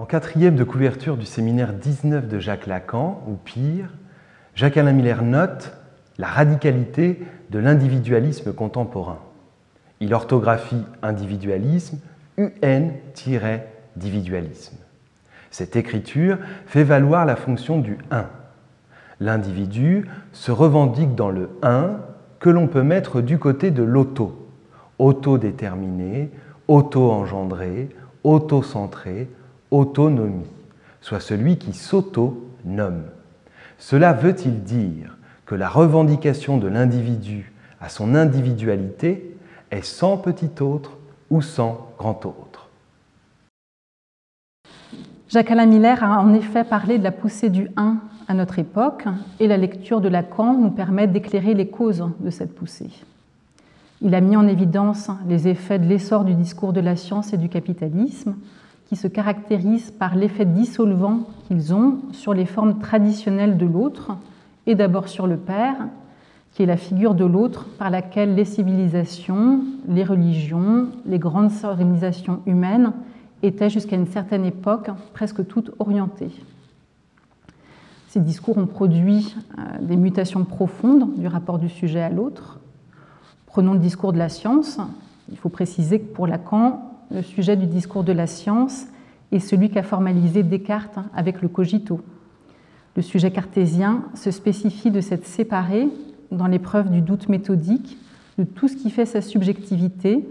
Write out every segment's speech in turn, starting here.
quatrième de couverture du séminaire 19 de Jacques Lacan, ou pire, Jacques-Alain Miller note la radicalité de l'individualisme contemporain. Il orthographie individualisme, UN-dividualisme. Cette écriture fait valoir la fonction du « un ». L'individu se revendique dans le « un » que l'on peut mettre du côté de l'auto, autodéterminé, auto-engendré, auto-centré, autonomie, soit celui qui s'auto-nomme. Cela veut-il dire que la revendication de l'individu à son individualité est sans petit autre ou sans grand autre? Jacques-Alain Miller a en effet parlé de la poussée du « un » à notre époque, et la lecture de Lacan nous permet d'éclairer les causes de cette poussée. Il a mis en évidence les effets de l'essor du discours de la science et du capitalisme, qui se caractérisent par l'effet dissolvant qu'ils ont sur les formes traditionnelles de l'autre, et d'abord sur le père, qui est la figure de l'autre par laquelle les civilisations, les religions, les grandes organisations humaines étaient jusqu'à une certaine époque presque toutes orientées. Ces discours ont produit des mutations profondes du rapport du sujet à l'autre. Prenons le discours de la science. Il faut préciser que pour Lacan, le sujet du discours de la science est celui qu'a formalisé Descartes avec le cogito. Le sujet cartésien se spécifie de s'être séparé dans l'épreuve du doute méthodique de tout ce qui fait sa subjectivité,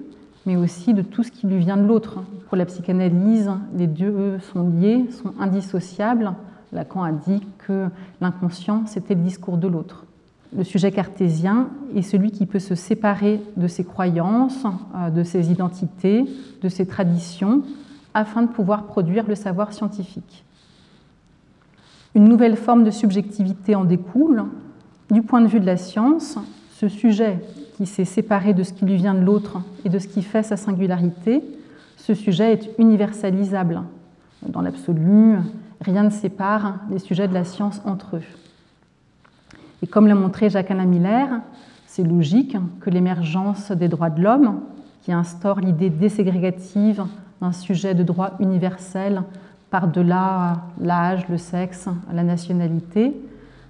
mais aussi de tout ce qui lui vient de l'autre. Pour la psychanalyse, les deux sont liés, sont indissociables. Lacan a dit que l'inconscient, c'était le discours de l'autre. Le sujet cartésien est celui qui peut se séparer de ses croyances, de ses identités, de ses traditions, afin de pouvoir produire le savoir scientifique. Une nouvelle forme de subjectivité en découle. Du point de vue de la science, ce sujet qui s'est séparé de ce qui lui vient de l'autre et de ce qui fait sa singularité, ce sujet est universalisable. Dans l'absolu, rien ne sépare les sujets de la science entre eux. Et comme l'a montré Jacques-Alain Miller, c'est logique que l'émergence des droits de l'homme, qui instaure l'idée déségrégative d'un sujet de droit universel par-delà l'âge, le sexe, la nationalité,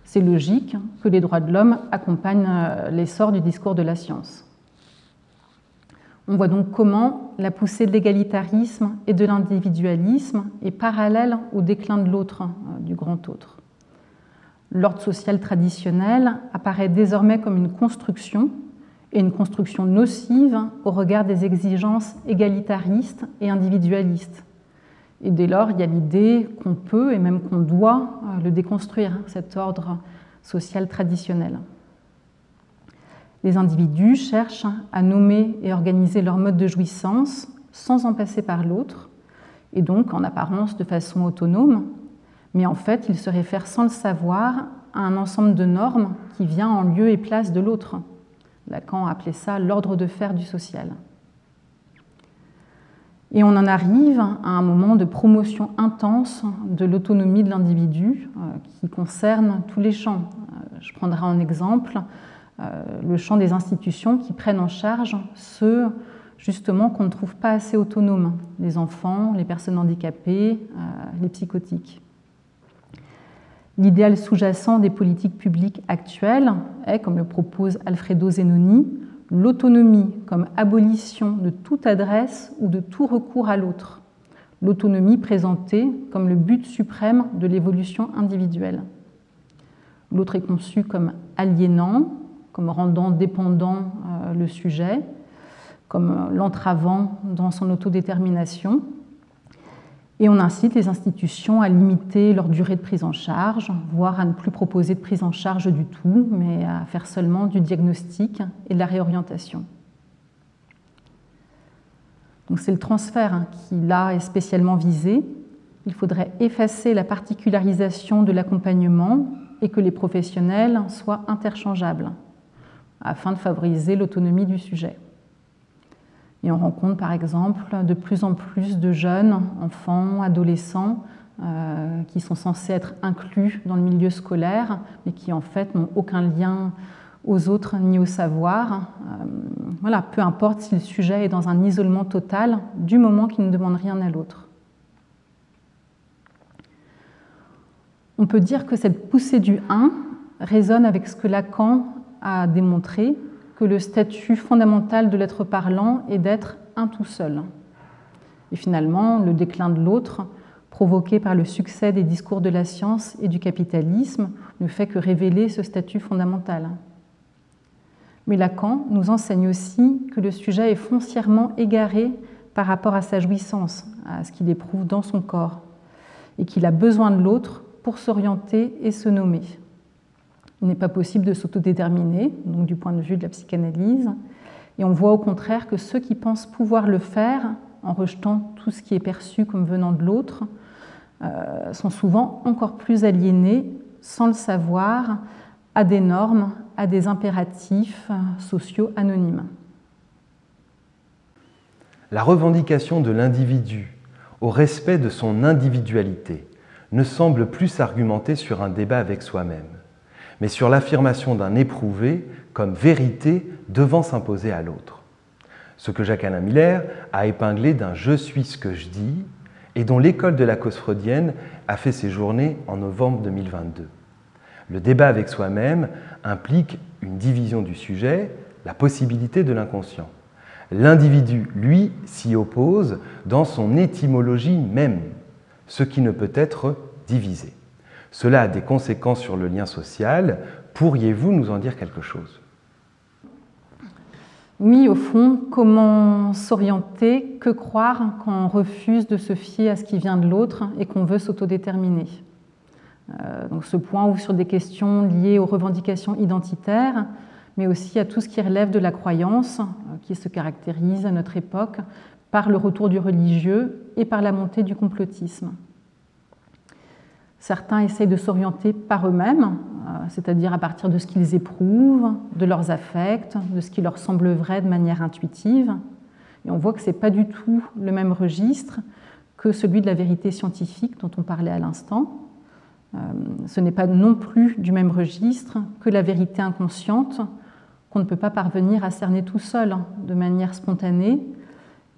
c'est logique que les droits de l'homme accompagnent l'essor du discours de la science. On voit donc comment la poussée de l'égalitarisme et de l'individualisme est parallèle au déclin de l'autre, du grand autre. L'ordre social traditionnel apparaît désormais comme une construction, et une construction nocive au regard des exigences égalitaristes et individualistes. Et dès lors, il y a l'idée qu'on peut et même qu'on doit le déconstruire, cet ordre social traditionnel. Les individus cherchent à nommer et organiser leur mode de jouissance sans en passer par l'autre, et donc en apparence de façon autonome, mais en fait, ils se réfèrent sans le savoir à un ensemble de normes qui vient en lieu et place de l'autre. Lacan a appelé ça l'ordre de fer du social. Et on en arrive à un moment de promotion intense de l'autonomie de l'individu qui concerne tous les champs. Je prendrai en exemple le champ des institutions qui prennent en charge ceux justement qu'on ne trouve pas assez autonomes, les enfants, les personnes handicapées, les psychotiques. L'idéal sous-jacent des politiques publiques actuelles est, comme le propose Alfredo Zenoni, l'autonomie comme abolition de toute adresse ou de tout recours à l'autre. L'autonomie présentée comme le but suprême de l'évolution individuelle. L'autre est conçu comme aliénant, comme rendant dépendant le sujet, comme l'entravant dans son autodétermination. Et on incite les institutions à limiter leur durée de prise en charge, voire à ne plus proposer de prise en charge du tout, mais à faire seulement du diagnostic et de la réorientation. Donc c'est le transfert qui, là, est spécialement visé. Il faudrait effacer la particularisation de l'accompagnement et que les professionnels soient interchangeables, afin de favoriser l'autonomie du sujet. Et on rencontre par exemple de plus en plus de jeunes, enfants, adolescents, qui sont censés être inclus dans le milieu scolaire, mais qui en fait n'ont aucun lien aux autres ni au savoir. Voilà, peu importe si le sujet est dans un isolement total, du moment qu'il ne demande rien à l'autre. On peut dire que cette poussée du un résonne avec ce que Lacan a démontré, que le statut fondamental de l'être parlant est d'être un tout seul. Et finalement, le déclin de l'autre, provoqué par le succès des discours de la science et du capitalisme, ne fait que révéler ce statut fondamental. Mais Lacan nous enseigne aussi que le sujet est foncièrement égaré par rapport à sa jouissance, à ce qu'il éprouve dans son corps, et qu'il a besoin de l'autre pour s'orienter et se nommer. Il n'est pas possible de s'autodéterminer, donc du point de vue de la psychanalyse, et on voit au contraire que ceux qui pensent pouvoir le faire, en rejetant tout ce qui est perçu comme venant de l'autre, sont souvent encore plus aliénés, sans le savoir, à des normes, à des impératifs sociaux anonymes. La revendication de l'individu au respect de son individualité ne semble plus s'argumenter sur un débat avec soi-même, mais sur l'affirmation d'un éprouvé comme vérité devant s'imposer à l'autre. Ce que Jacques-Alain Miller a épinglé d'un « je suis ce que je dis » et dont l'école de la cause freudienne a fait ses journées en novembre 2022. Le débat avec soi-même implique une division du sujet, la possibilité de l'inconscient. L'individu, lui, s'y oppose dans son étymologie même, ce qui ne peut être divisé. Cela a des conséquences sur le lien social. Pourriez-vous nous en dire quelque chose ? Oui, au fond, comment s'orienter, que croire quand on refuse de se fier à ce qui vient de l'autre et qu'on veut s'autodéterminer. Donc ce point ouvre sur des questions liées aux revendications identitaires, mais aussi à tout ce qui relève de la croyance, qui se caractérise à notre époque par le retour du religieux et par la montée du complotisme. Certains essayent de s'orienter par eux-mêmes, c'est-à-dire à partir de ce qu'ils éprouvent, de leurs affects, de ce qui leur semble vrai de manière intuitive. Et on voit que ce n'est pas du tout le même registre que celui de la vérité scientifique dont on parlait à l'instant. Ce n'est pas non plus du même registre que la vérité inconsciente qu'on ne peut pas parvenir à cerner tout seul, de manière spontanée.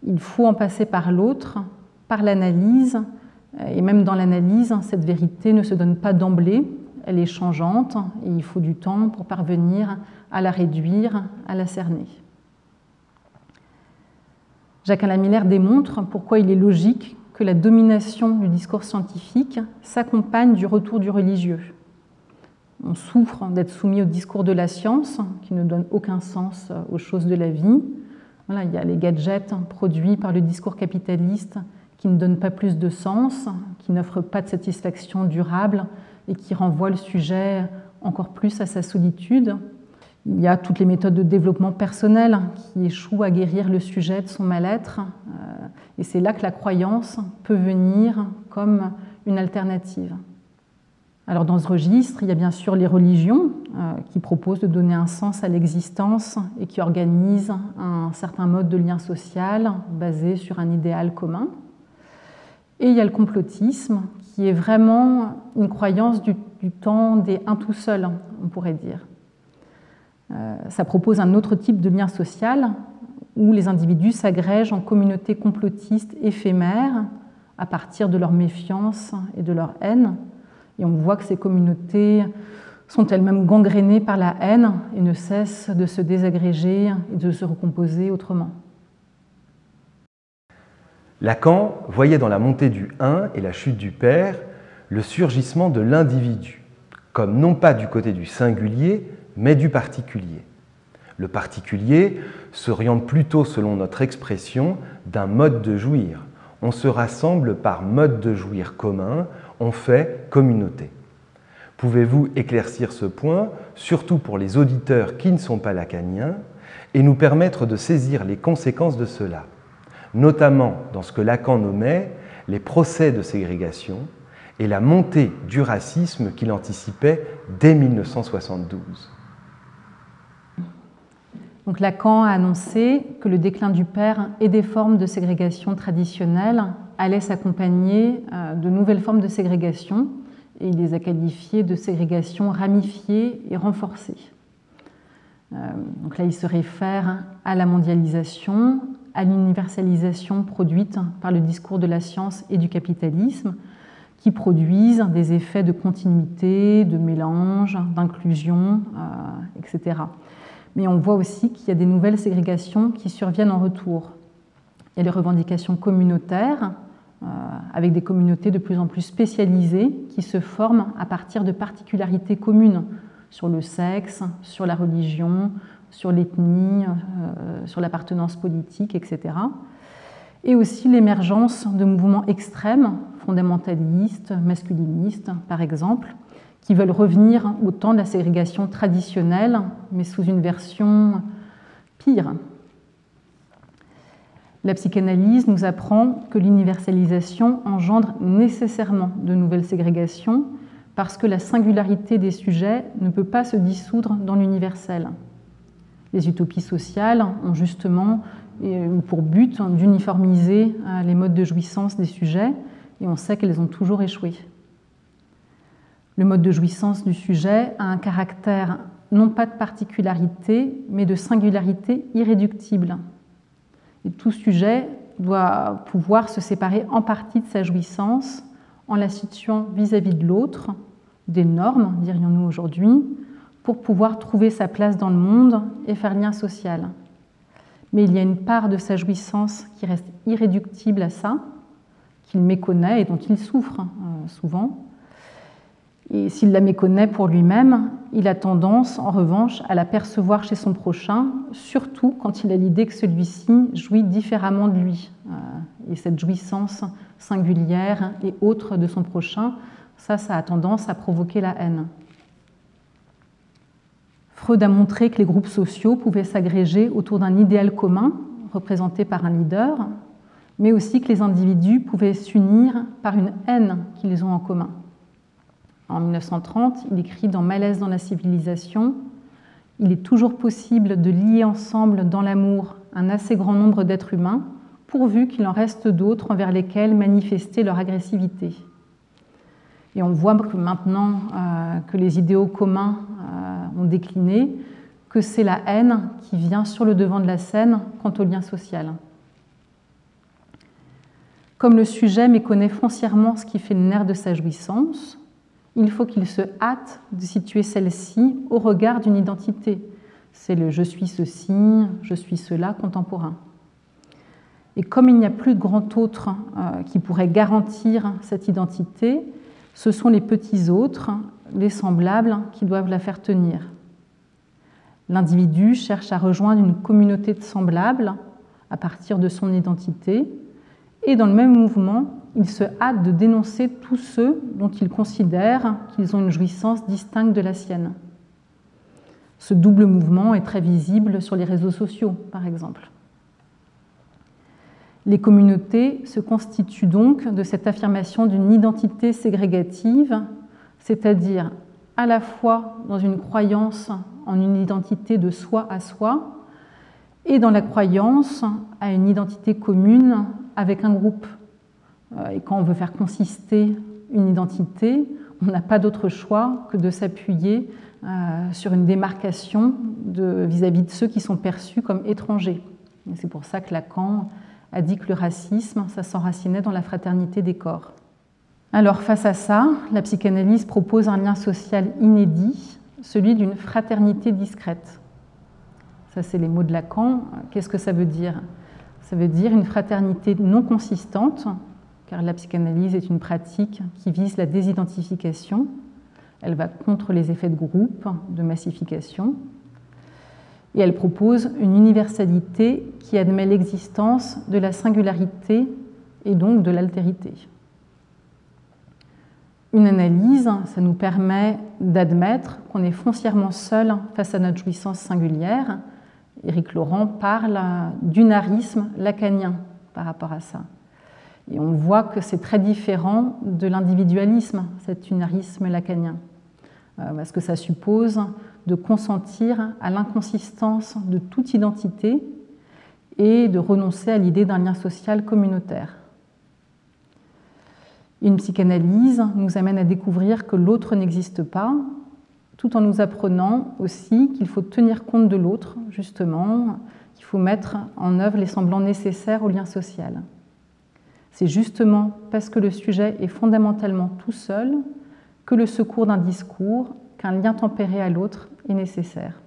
Il faut en passer par l'autre, par l'analyse, et même dans l'analyse, cette vérité ne se donne pas d'emblée, elle est changeante, et il faut du temps pour parvenir à la réduire, à la cerner. Jacques-Alain Miller démontre pourquoi il est logique que la domination du discours scientifique s'accompagne du retour du religieux. On souffre d'être soumis au discours de la science, qui ne donne aucun sens aux choses de la vie. Voilà, il y a les gadgets produits par le discours capitaliste qui ne donnent pas plus de sens, qui n'offrent pas de satisfaction durable et qui renvoient le sujet encore plus à sa solitude. Il y a toutes les méthodes de développement personnel qui échouent à guérir le sujet de son mal-être. Et c'est là que la croyance peut venir comme une alternative. Alors dans ce registre, il y a bien sûr les religions qui proposent de donner un sens à l'existence et qui organisent un certain mode de lien social basé sur un idéal commun. Et il y a le complotisme qui est vraiment une croyance du temps des un tout seul, on pourrait dire. Ça propose un autre type de lien social où les individus s'agrègent en communautés complotistes éphémères à partir de leur méfiance et de leur haine. Et on voit que ces communautés sont elles-mêmes gangrénées par la haine et ne cessent de se désagréger et de se recomposer autrement. Lacan voyait dans la montée du un et la chute du père le surgissement de l'individu, comme non pas du côté du singulier, mais du particulier. Le particulier s'oriente plutôt, selon notre expression, d'un mode de jouir. On se rassemble par mode de jouir commun, on fait communauté. Pouvez-vous éclaircir ce point, surtout pour les auditeurs qui ne sont pas lacaniens, et nous permettre de saisir les conséquences de cela, notamment dans ce que Lacan nommait les procès de ségrégation et la montée du racisme qu'il anticipait dès 1972. Donc Lacan a annoncé que le déclin du père et des formes de ségrégation traditionnelles allait s'accompagner de nouvelles formes de ségrégation, et il les a qualifiées de ségrégation ramifiée et renforcée. Donc là, il se réfère à la mondialisation, à l'universalisation produite par le discours de la science et du capitalisme, qui produisent des effets de continuité, de mélange, d'inclusion, etc. Mais on voit aussi qu'il y a des nouvelles ségrégations qui surviennent en retour. Il y a les revendications communautaires, avec des communautés de plus en plus spécialisées qui se forment à partir de particularités communes sur le sexe, sur la religion, sur l'ethnie, sur l'appartenance politique, etc. Et aussi l'émergence de mouvements extrêmes, fondamentalistes, masculinistes, par exemple, qui veulent revenir au temps de la ségrégation traditionnelle, mais sous une version pire. La psychanalyse nous apprend que l'universalisation engendre nécessairement de nouvelles ségrégations parce que la singularité des sujets ne peut pas se dissoudre dans l'universel. Les utopies sociales ont justement pour but d'uniformiser les modes de jouissance des sujets, et on sait qu'elles ont toujours échoué. Le mode de jouissance du sujet a un caractère non pas de particularité, mais de singularité irréductible. Et tout sujet doit pouvoir se séparer en partie de sa jouissance en la situant vis-à-vis de l'autre, des normes, dirions-nous aujourd'hui, pour pouvoir trouver sa place dans le monde et faire lien social. Mais il y a une part de sa jouissance qui reste irréductible à ça, qu'il méconnaît et dont il souffre souvent. Et s'il la méconnaît pour lui-même, il a tendance, en revanche, à la percevoir chez son prochain, surtout quand il a l'idée que celui-ci jouit différemment de lui. Et cette jouissance singulière et autre de son prochain, ça a tendance à provoquer la haine. Freud a montré que les groupes sociaux pouvaient s'agréger autour d'un idéal commun, représenté par un leader, mais aussi que les individus pouvaient s'unir par une haine qu'ils ont en commun. En 1930, il écrit dans Malaise dans la civilisation, « Il est toujours possible de lier ensemble dans l'amour un assez grand nombre d'êtres humains, pourvu qu'il en reste d'autres envers lesquels manifester leur agressivité. » Et on voit que maintenant que les idéaux communs ont décliné, que c'est la haine qui vient sur le devant de la scène quant au lien social. Comme le sujet méconnaît foncièrement ce qui fait le nerf de sa jouissance, il faut qu'il se hâte de situer celle-ci au regard d'une identité. C'est le « je suis ceci, je suis cela » contemporain. Et comme il n'y a plus de grand autre qui pourrait garantir cette identité, ce sont les petits autres, les semblables, qui doivent la faire tenir. L'individu cherche à rejoindre une communauté de semblables à partir de son identité, et dans le même mouvement, il se hâte de dénoncer tous ceux dont il considère qu'ils ont une jouissance distincte de la sienne. Ce double mouvement est très visible sur les réseaux sociaux, par exemple. Les communautés se constituent donc de cette affirmation d'une identité ségrégative, c'est-à-dire à la fois dans une croyance en une identité de soi à soi et dans la croyance à une identité commune avec un groupe. Et quand on veut faire consister une identité, on n'a pas d'autre choix que de s'appuyer sur une démarcation vis-à-vis de ceux qui sont perçus comme étrangers. Et c'est pour ça que Lacan a dit que le racisme, ça s'enracinait dans la fraternité des corps. Alors face à ça, la psychanalyse propose un lien social inédit, celui d'une fraternité discrète. Ça, c'est les mots de Lacan. Qu'est-ce que ça veut dire? Ça veut dire une fraternité non consistante, car la psychanalyse est une pratique qui vise la désidentification. Elle va contre les effets de groupe, de massification. Et elle propose une universalité qui admet l'existence de la singularité et donc de l'altérité. Une analyse, ça nous permet d'admettre qu'on est foncièrement seul face à notre jouissance singulière. Éric Laurent parle d'unarisme lacanien par rapport à ça. Et on voit que c'est très différent de l'individualisme, cet unarisme lacanien, parce que ça suppose de consentir à l'inconsistance de toute identité et de renoncer à l'idée d'un lien social communautaire. Une psychanalyse nous amène à découvrir que l'autre n'existe pas, tout en nous apprenant aussi qu'il faut tenir compte de l'autre, justement, qu'il faut mettre en œuvre les semblants nécessaires au lien social. C'est justement parce que le sujet est fondamentalement tout seul que le secours d'un discours, qu'un lien tempéré à l'autre est nécessaire.